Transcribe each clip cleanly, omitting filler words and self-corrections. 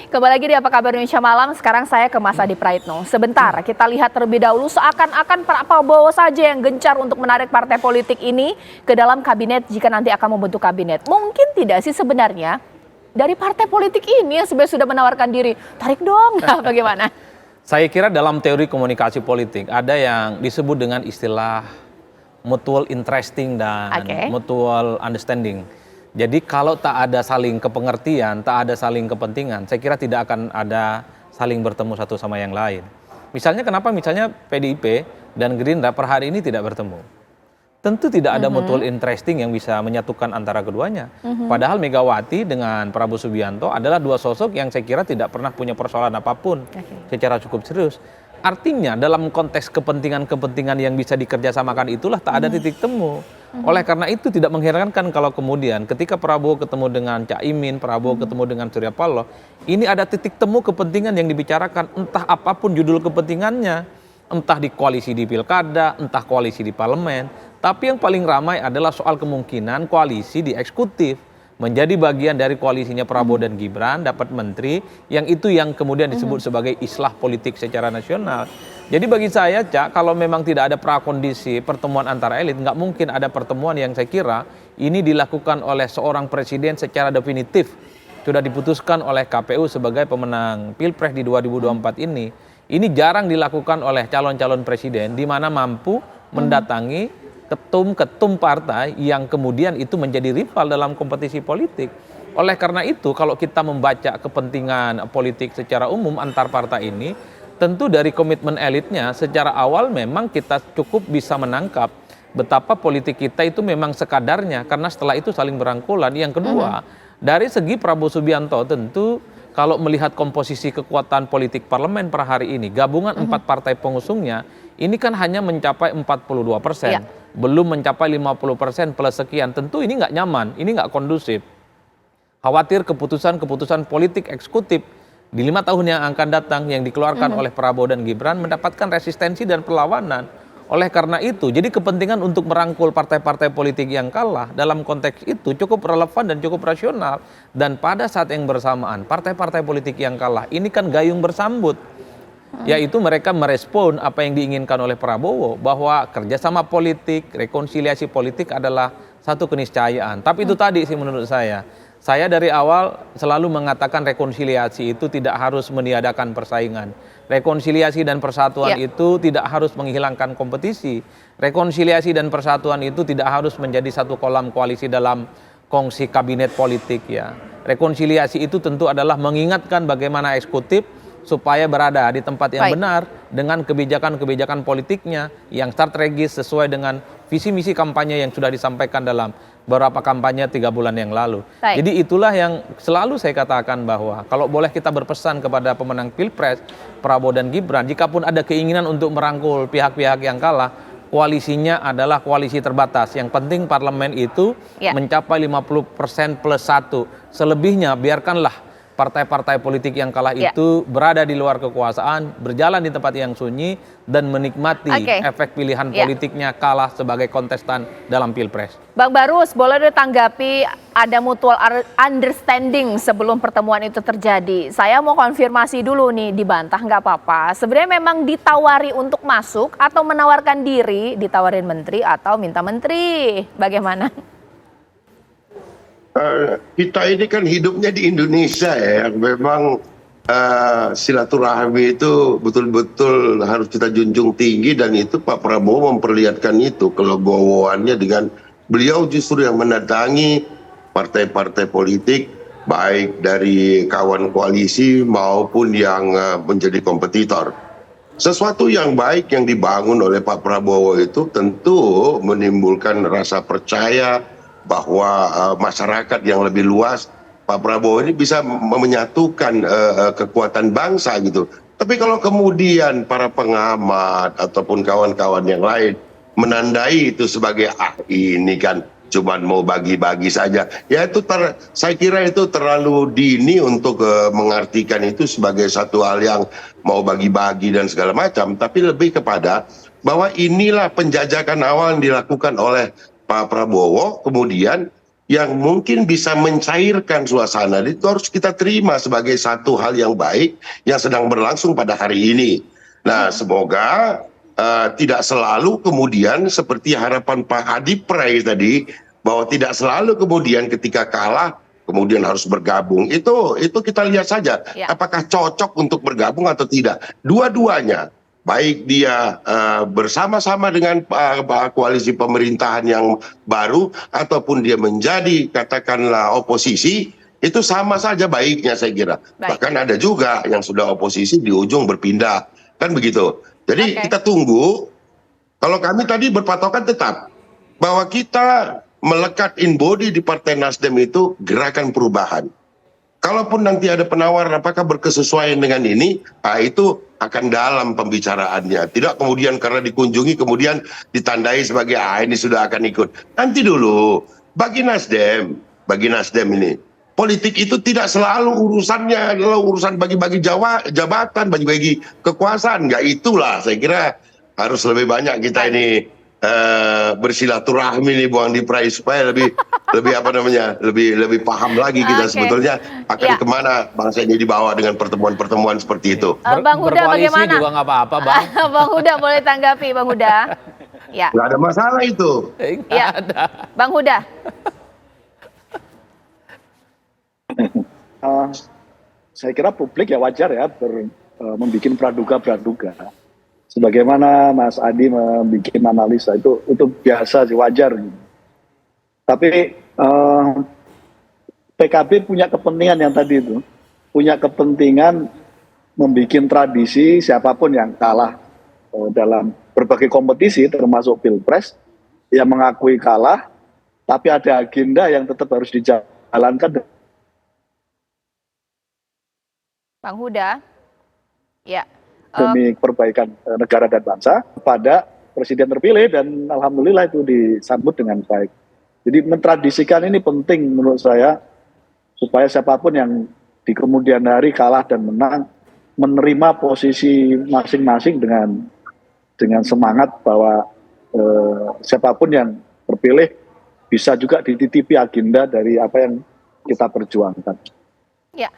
Kembali lagi di Apa Kabar Indonesia Malam, sekarang saya ke Mas Adi Praitno. Sebentar, kita lihat terlebih dahulu seakan-akan Pak Prabowo saja yang gencar untuk menarik partai politik ini ke dalam kabinet jika nanti akan membentuk kabinet. Mungkin tidak sih sebenarnya dari partai politik ini yang sebenarnya sudah menawarkan diri, tarik dong, nah, bagaimana? Saya kira dalam teori komunikasi politik ada yang disebut dengan istilah mutual interesting dan mutual understanding. Jadi kalau tak ada saling kepengertian, tak ada saling kepentingan, saya kira tidak akan ada saling bertemu satu sama yang lain. Misalnya kenapa misalnya PDIP dan Gerindra per hari ini tidak bertemu? Tentu tidak ada mutual interesting yang bisa menyatukan antara keduanya. Padahal Megawati dengan Prabowo Subianto adalah dua sosok yang saya kira tidak pernah punya persoalan apapun secara cukup serius. Artinya dalam konteks kepentingan-kepentingan yang bisa dikerjasamakan itulah tak ada titik temu. Oleh karena itu tidak mengherankan kalau kemudian ketika Prabowo ketemu dengan Caimin, Prabowo ketemu dengan Surya Paloh, ini ada titik temu kepentingan yang dibicarakan, entah apapun judul kepentingannya, entah di koalisi di pilkada, entah koalisi di parlemen. Tapi yang paling ramai adalah soal kemungkinan koalisi di eksekutif, menjadi bagian dari koalisinya Prabowo dan Gibran, dapat menteri, yang itu yang kemudian disebut sebagai islah politik secara nasional. Jadi bagi saya, Cak, kalau memang tidak ada prakondisi pertemuan antara elit, nggak mungkin ada pertemuan yang saya kira ini dilakukan oleh seorang presiden secara definitif. Sudah diputuskan oleh KPU sebagai pemenang Pilpres di 2024 ini. Ini jarang dilakukan oleh calon-calon presiden, di mana mampu mendatangi ketum-ketum partai yang kemudian itu menjadi rival dalam kompetisi politik. Oleh karena itu, kalau kita membaca kepentingan politik secara umum antar partai ini, tentu dari komitmen elitnya secara awal memang kita cukup bisa menangkap betapa politik kita itu memang sekadarnya, karena setelah itu saling berangkulan. Yang kedua, dari segi Prabowo Subianto tentu kalau melihat komposisi kekuatan politik parlemen per hari ini, gabungan 4 partai pengusungnya ini kan hanya mencapai 42%, belum mencapai 50% plus sekian. Tentu ini nggak nyaman, ini nggak kondusif. Khawatir keputusan-keputusan politik eksekutif di 5 tahun yang akan datang yang dikeluarkan oleh Prabowo dan Gibran mendapatkan resistensi dan perlawanan. Oleh karena itu, jadi kepentingan untuk merangkul partai-partai politik yang kalah dalam konteks itu cukup relevan dan cukup rasional. Dan pada saat yang bersamaan, partai-partai politik yang kalah ini kan gayung bersambut. Yaitu mereka merespon apa yang diinginkan oleh Prabowo, bahwa kerjasama politik, rekonsiliasi politik adalah satu keniscayaan. Tapi itu tadi sih menurut saya dari awal selalu mengatakan rekonsiliasi itu tidak harus meniadakan persaingan. Rekonsiliasi dan persatuan itu tidak harus menghilangkan kompetisi. Rekonsiliasi dan persatuan itu tidak harus menjadi satu kolam koalisi dalam kongsi kabinet politik ya. Rekonsiliasi itu tentu adalah mengingatkan bagaimana eksekutif supaya berada di tempat yang benar dengan kebijakan-kebijakan politiknya yang strategis sesuai dengan visi misi kampanye yang sudah disampaikan dalam beberapa kampanye 3 bulan yang lalu. Jadi itulah yang selalu saya katakan bahwa kalau boleh kita berpesan kepada pemenang Pilpres, Prabowo dan Gibran, jikapun ada keinginan untuk merangkul pihak-pihak yang kalah, koalisinya adalah koalisi terbatas. Yang penting parlemen itu mencapai 50% plus 1. Selebihnya biarkanlah partai-partai politik yang kalah itu berada di luar kekuasaan, berjalan di tempat yang sunyi, dan menikmati efek pilihan politiknya kalah sebagai kontestan dalam Pilpres. Bang Barus, boleh ditanggapi ada mutual understanding sebelum pertemuan itu terjadi. Saya mau konfirmasi dulu nih, dibantah nggak apa-apa. Sebenarnya memang ditawari untuk masuk atau menawarkan diri, ditawarin menteri atau minta menteri? Bagaimana? Kita ini kan hidupnya di Indonesia ya, memang silaturahmi itu betul-betul harus kita junjung tinggi, dan itu Pak Prabowo memperlihatkan itu kelegowoannya dengan beliau justru yang mendatangi partai-partai politik baik dari kawan koalisi maupun yang menjadi kompetitor. Sesuatu yang baik yang dibangun oleh Pak Prabowo itu tentu menimbulkan rasa percaya bahwa masyarakat yang lebih luas, Pak Prabowo ini bisa menyatukan kekuatan bangsa gitu. Tapi kalau kemudian para pengamat ataupun kawan-kawan yang lain menandai itu sebagai ini kan cuman mau bagi-bagi saja, ya itu saya kira itu terlalu dini untuk mengartikan itu sebagai satu hal yang mau bagi-bagi dan segala macam. Tapi lebih kepada bahwa inilah penjajakan awal yang dilakukan oleh Pak Prabowo, kemudian yang mungkin bisa mencairkan suasana, itu harus kita terima sebagai satu hal yang baik yang sedang berlangsung pada hari ini. Nah, semoga tidak selalu kemudian seperti harapan Pak Adi Pray tadi, bahwa tidak selalu kemudian ketika kalah kemudian harus bergabung. Itu kita lihat saja apakah cocok untuk bergabung atau tidak. Dua-duanya, baik dia bersama-sama dengan koalisi pemerintahan yang baru ataupun dia menjadi katakanlah oposisi, itu sama saja baiknya saya kira. Bahkan ada juga yang sudah oposisi di ujung berpindah, kan begitu. Jadi kita tunggu. Kalau kami tadi berpatokan tetap bahwa kita melekat in body di Partai Nasdem itu gerakan perubahan. Kalaupun nanti ada penawaran apakah berkesesuaian dengan ini, itu akan dalam pembicaraannya. Tidak kemudian karena dikunjungi kemudian ditandai sebagai ini sudah akan ikut. Nanti dulu, bagi Nasdem ini, politik itu tidak selalu urusannya adalah urusan bagi-bagi jabatan, bagi-bagi kekuasaan. Enggak, itulah saya kira harus lebih banyak kita ini bersilaturahmi nih Bu Andi Pray supaya lebih lebih paham lagi kita sebetulnya akan kemana bangsa ini dibawa dengan pertemuan-pertemuan seperti itu. Bang Huda bagaimana? Juga nggak apa-apa, Bang. Bang Huda boleh tanggapi, Bang Huda. Ya. Nggak ada masalah itu. Ya, Bang Huda. Saya kira publik ya wajar ya membuat praduga. Sebagaimana Mas Adi membuat analisa itu biasa sih, wajar gitu. Tapi PKB punya kepentingan yang tadi itu, punya kepentingan membuat tradisi siapapun yang kalah dalam berbagai kompetisi termasuk Pilpres, yang mengakui kalah, tapi ada agenda yang tetap harus dijalankan. Bang Huda, ya. Demi perbaikan negara dan bangsa pada presiden terpilih, dan alhamdulillah itu disambut dengan baik. Jadi mentradisikan ini penting menurut saya, supaya siapapun yang di kemudian hari kalah dan menang menerima posisi masing-masing dengan semangat bahwa siapapun yang terpilih bisa juga dititipi agenda dari apa yang kita perjuangkan. Ya,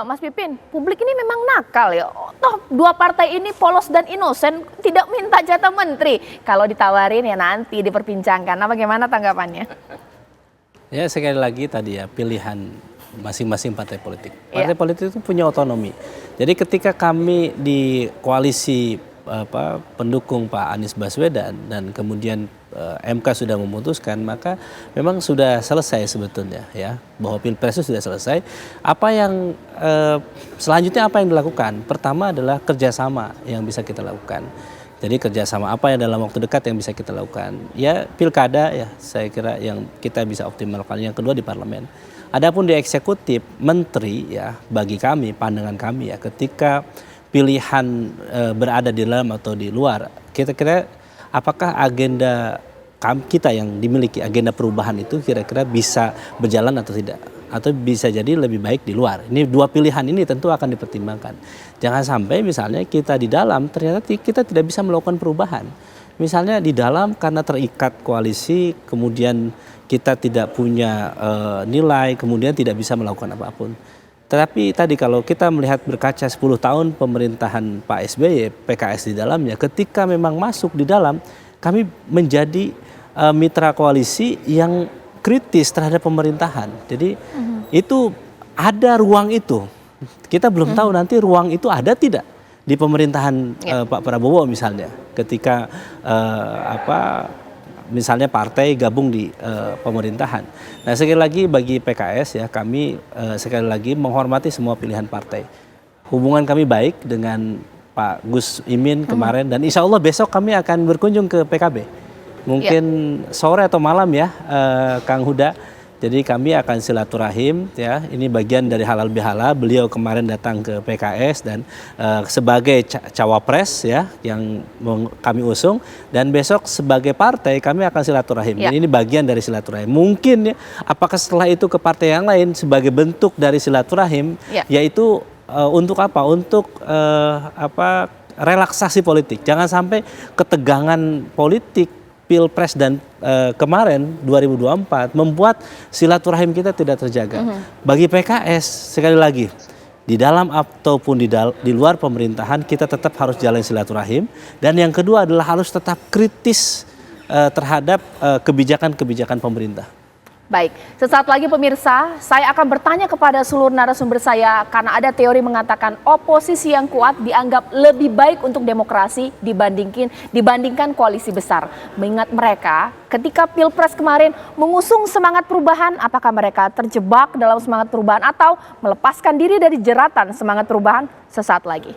Mas Pipin, publik ini memang nakal ya. Toh dua partai ini polos dan inosen, tidak minta jatah menteri. Kalau ditawarin ya nanti diperbincangkan. Nah, bagaimana tanggapannya? Ya, sekali lagi tadi ya, pilihan masing-masing partai politik. Partai politik itu punya otonomi. Jadi ketika kami di koalisi pendukung Pak Anies Baswedan dan kemudian MK sudah memutuskan, maka memang sudah selesai sebetulnya ya, bahwa Pilpres itu sudah selesai. Apa yang selanjutnya apa yang dilakukan? Pertama adalah kerjasama yang bisa kita lakukan. Jadi kerjasama apa yang dalam waktu dekat yang bisa kita lakukan? Ya pilkada ya, saya kira yang kita bisa optimalkan. Yang kedua di parlemen. Adapun di eksekutif, menteri ya, bagi kami, pandangan kami ya, ketika pilihan berada di dalam atau di luar, kira-kira apakah agenda kita yang dimiliki, agenda perubahan itu kira-kira bisa berjalan atau tidak, atau bisa jadi lebih baik di luar. Ini dua pilihan ini tentu akan dipertimbangkan. Jangan sampai misalnya kita di dalam ternyata kita tidak bisa melakukan perubahan. Misalnya di dalam karena terikat koalisi, kemudian kita tidak punya nilai, kemudian tidak bisa melakukan apapun. Tetapi tadi kalau kita melihat berkaca 10 tahun pemerintahan Pak SBY, PKS di dalamnya, ketika memang masuk di dalam, kami menjadi mitra koalisi yang kritis terhadap pemerintahan. Jadi itu ada ruang itu. Kita belum tahu nanti ruang itu ada tidak di pemerintahan Pak Prabowo misalnya. Ketika misalnya partai gabung di pemerintahan. Nah sekali lagi bagi PKS ya, kami sekali lagi menghormati semua pilihan partai. Hubungan kami baik dengan Pak Gus Imin kemarin, dan insya Allah besok kami akan berkunjung ke PKB. Mungkin sore atau malam ya Kang Huda. Jadi kami akan silaturahim ya, ini bagian dari halal bihalal. Beliau kemarin datang ke PKS dan sebagai cawapres ya yang kami usung, dan besok sebagai partai kami akan silaturahim. Ini bagian dari silaturahim. Mungkin ya, apakah setelah itu ke partai yang lain sebagai bentuk dari silaturahim, yaitu untuk apa? Untuk relaksasi politik. Jangan sampai ketegangan politik Pilpres dan kemarin 2024 membuat silaturahim kita tidak terjaga. Bagi PKS sekali lagi di dalam ataupun di luar pemerintahan kita tetap harus jalan silaturahim, dan yang kedua adalah harus tetap kritis terhadap kebijakan-kebijakan pemerintah. Baik, sesaat lagi pemirsa, saya akan bertanya kepada seluruh narasumber saya karena ada teori mengatakan oposisi yang kuat dianggap lebih baik untuk demokrasi dibandingkan koalisi besar. Mengingat mereka ketika Pilpres kemarin mengusung semangat perubahan, apakah mereka terjebak dalam semangat perubahan atau melepaskan diri dari jeratan semangat perubahan? Sesaat lagi.